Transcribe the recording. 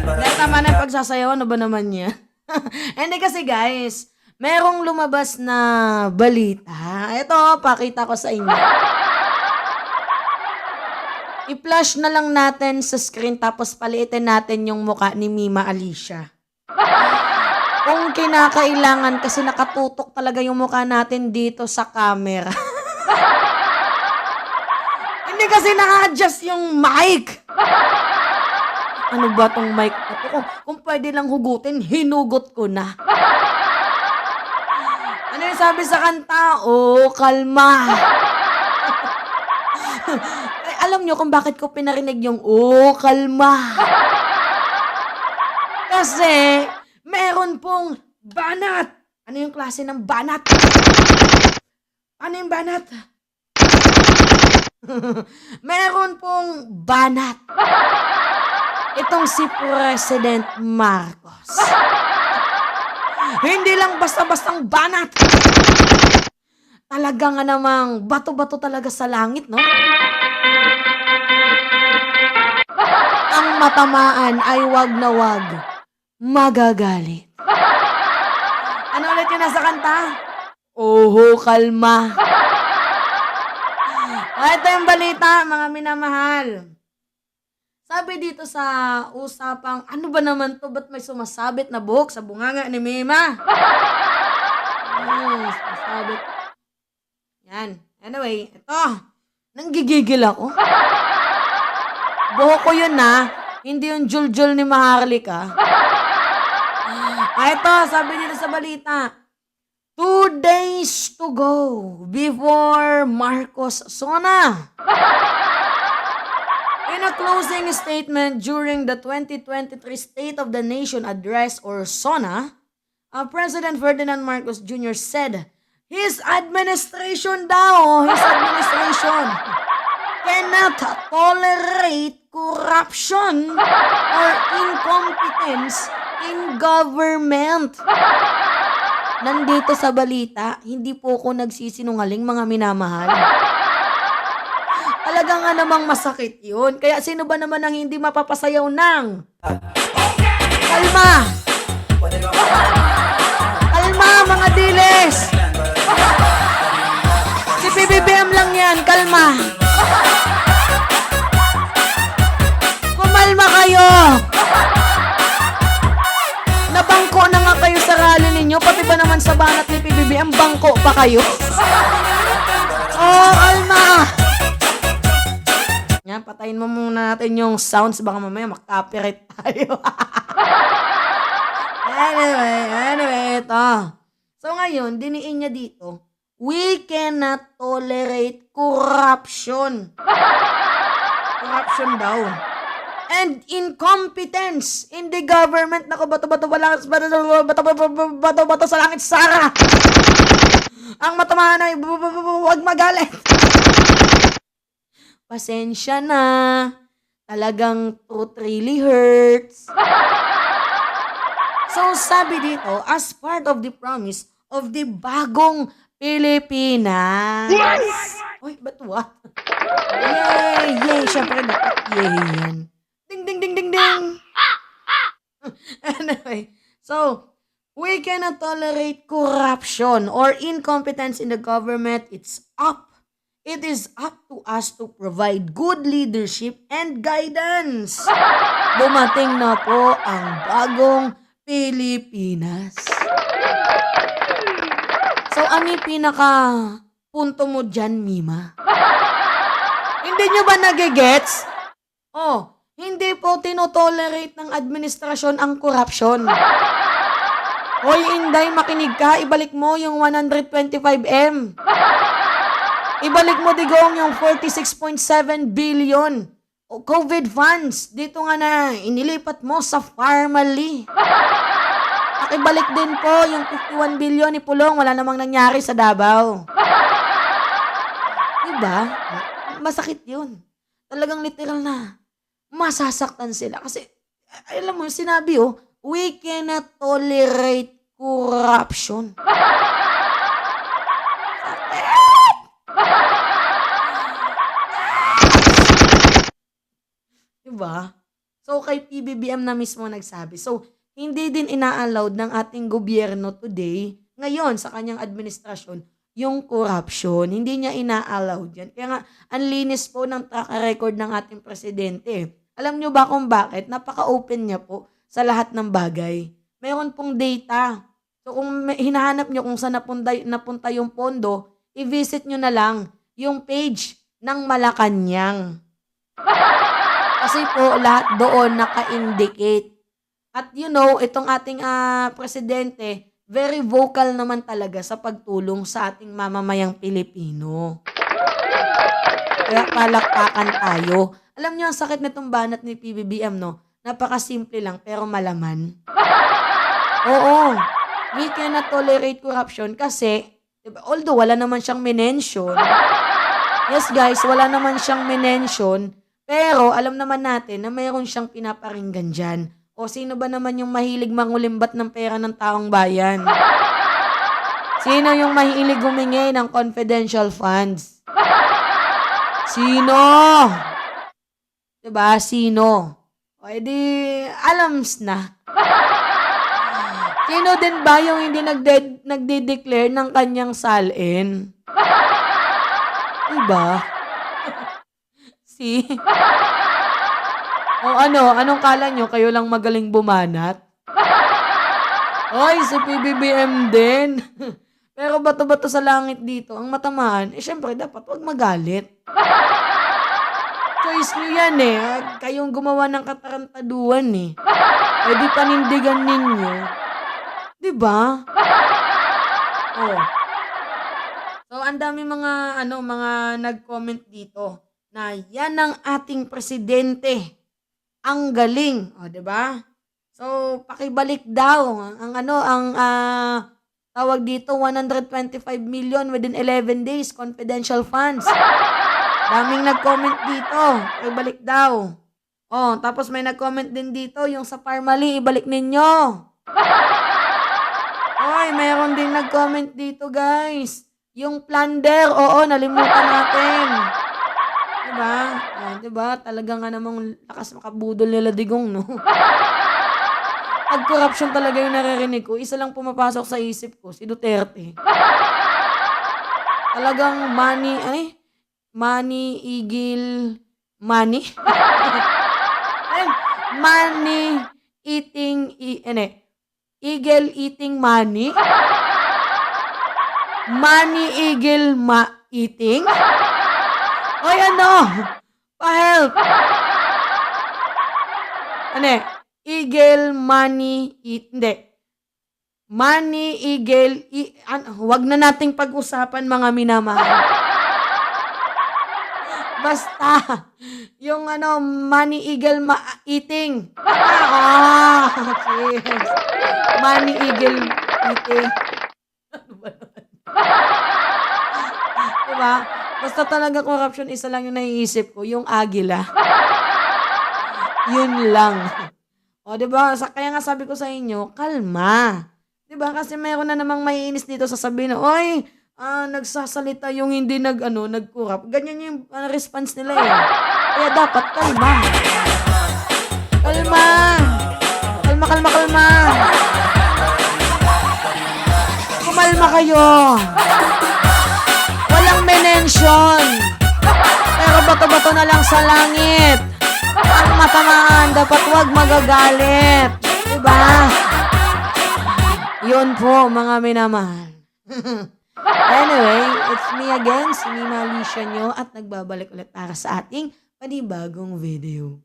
Dahil tama na yung pagsasayaw, ano ba naman niya? Hindi kasi guys, merong lumabas na balita. Ito, pakita ko sa inyo. I-flash na lang natin sa screen tapos paliitin natin yung mukha ni Mima Alicia. Kung kinakailangan kasi nakatutok talaga yung mukha natin dito sa camera. Hindi kasi naka-adjust yung mic. Ano ba tong mic na to? Kung pwede lang hugutin, hinugot ko na. Ano yung sabi sa kanta? Oh, kalma. Alam nyo kung bakit ko pinarinig yung oh, kalma. Kasi meron pong banat. Ano yung klase ng banat? Ano yung banat? Meron pong banat. Itong si President Marcos. Hindi lang basta-bastang banat. Talaga nga namang bato-bato talaga sa langit, no? Ang matamaan ay wag na wag magagalit. Ano ulit yun nasa kanta? Oho, kalma. Ito yung balita, mga minamahal. Sabi dito sa usapang, ano ba naman to? Ba't may sumasabit na buhok sa bunganga ni Mima? Sumasabit. Yan. Anyway, ito. Nanggigigil ako. Buhok ko yun na. Hindi yung jul-jul ni Maharlika. Ito, sabi dito sa balita. 2 days to go before Marcos Sona. In a closing statement during the 2023 State of the Nation Address or SONA, President Ferdinand Marcos Jr. said his administration cannot tolerate corruption or incompetence in government. Nandito sa balita, hindi po ako nagsisinungaling mga minamahal. Talaga nga namang masakit yun. Kaya sino ba naman ang hindi mapapasayaw ng kalma? Kalma mga diles! Si PBBM lang yan, kalma! Kumalma kayo! Nabangko na nga kayo sa rally ninyo, pati ba naman sa banat ni PBBM, bangko pa kayo? Oh, kalma! Yan, patayin mo muna natin yung sounds, baka mamaya mag-copyright tayo. Anyway, ito. So ngayon, diniin niya dito, we cannot tolerate corruption. Corruption daw. And incompetence in the government. Naku, bato-bato sa langit, Sara. Ang matamaan ay huwag magalit. Pasensya na. Talagang truth really hurts. So, sabi dito, as part of the promise of the bagong Pilipinas. Uy, ba't what? Yay! Siyempre, dapat yay yan. Ding! Anyway, so, we cannot tolerate corruption or incompetence in the government. It is up to us to provide good leadership and guidance. Dumating na po ang bagong Pilipinas. So, ano yung pinaka-punto mo dyan, Mima? Hindi nyo ba nagigets? Oh, hindi po tinotolerate ng administrasyon ang korupsyon. Hoy, Inday, makinig ka. Ibalik mo yung 125M. Ibalik mo digong yung 46.7 billion o COVID funds. Dito nga na inilipat mo sa Farmally. Pakibalik din po yung 51 billion ni Pulong. Wala namang nangyari sa Davao. Diba? Masakit yun. Talagang literal na. Masasaktan sila. Kasi, alam mo, sinabi we cannot tolerate corruption. ba? So, kay PBBM na mismo nagsabi. So, hindi din ina-allowed ng ating gobyerno today, ngayon sa kanyang administrasyon, yung corruption. Hindi niya ina-allowed yan. Kaya nga, ang linis po ng track record ng ating presidente. Alam niyo ba kung bakit? Napaka-open niya po sa lahat ng bagay. Mayroon pong data. So, kung hinahanap niyo kung saan napunta yung pondo, i-visit niyo na lang yung page ng Malacanang. Kasi po, lahat doon naka-indicate. At itong ating presidente, very vocal naman talaga sa pagtulong sa ating mamamayang Pilipino. Kaya palakpakan tayo. Alam niyo, ang sakit nitong banat ni PBBM, no? Napakasimple lang, pero malaman. Oo. We cannot tolerate corruption kasi, diba, although wala naman siyang minention, yes guys, wala naman siyang minention, pero alam naman natin na mayroon siyang pinaparinggan dyan. O sino ba naman yung mahilig mangulimbat ng pera ng taong bayan? Sino yung mahilig humingi ng confidential funds? Sino? Diba? Sino? O edi, alams na. Sino din ba yung hindi nagde-declare ng kanyang salin? Diba? O anong kala nyo? Kayo lang magaling bumanat? Oy, si PBBM din. Pero bato-bato sa langit dito, ang matamaan, syempre dapat wag magalit. Choice nyo yan eh. Kayong gumawa ng katarantaduan eh. Eh di panindigan ninyo. Diba? Oh. So, ang dami mga nag-comment dito na yan ang ating presidente. Ang galing, o 'di ba? So, pakibalik daw ang tawag dito 125 million within 11 days confidential funds. Daming nag-comment dito, ibalik daw. Oh, tapos may nag-comment din dito yung sa Parmali, ibalik ninyo. Oy, mayroon din nag-comment dito, guys. Yung plunder, oo, nalimutan natin. Diba? Diba? Talaga nga namang lakas makabudol nila digong, no? Pag corruption talaga yung naririnig ko, isa lang pumapasok sa isip ko, si Duterte. Talagang money, eagle, money? Money, eating, eagle eating money? Money, eagle, eating? Oy, pa-help. Eagle, money, hindi. Money, eagle, wag na nating pag-usapan mga minamahal. Basta, yung money, eagle, eating. Cheers. Money, eagle, eating. Diba? Basta talaga corruption, isa lang yung naiisip ko, yung agila. Yun lang. O, diba? Kaya nga sabi ko sa inyo, kalma. Diba? Kasi mayroon na namang maiinis dito sasabihin na, oy, nagsasalita yung hindi nag-corrupt. Ganyan yung response nila eh. Kaya dapat kalma. Kalma. Kalma. Kumalma kayo. Walang mention. Pero bato-bato na lang sa langit. Ang matamaan, dapat wag magagalit. Diba? Yun po, mga minamahal. Anyway, it's me again, si Nina Alicia nyo, at nagbabalik ulit para sa ating panibagong video.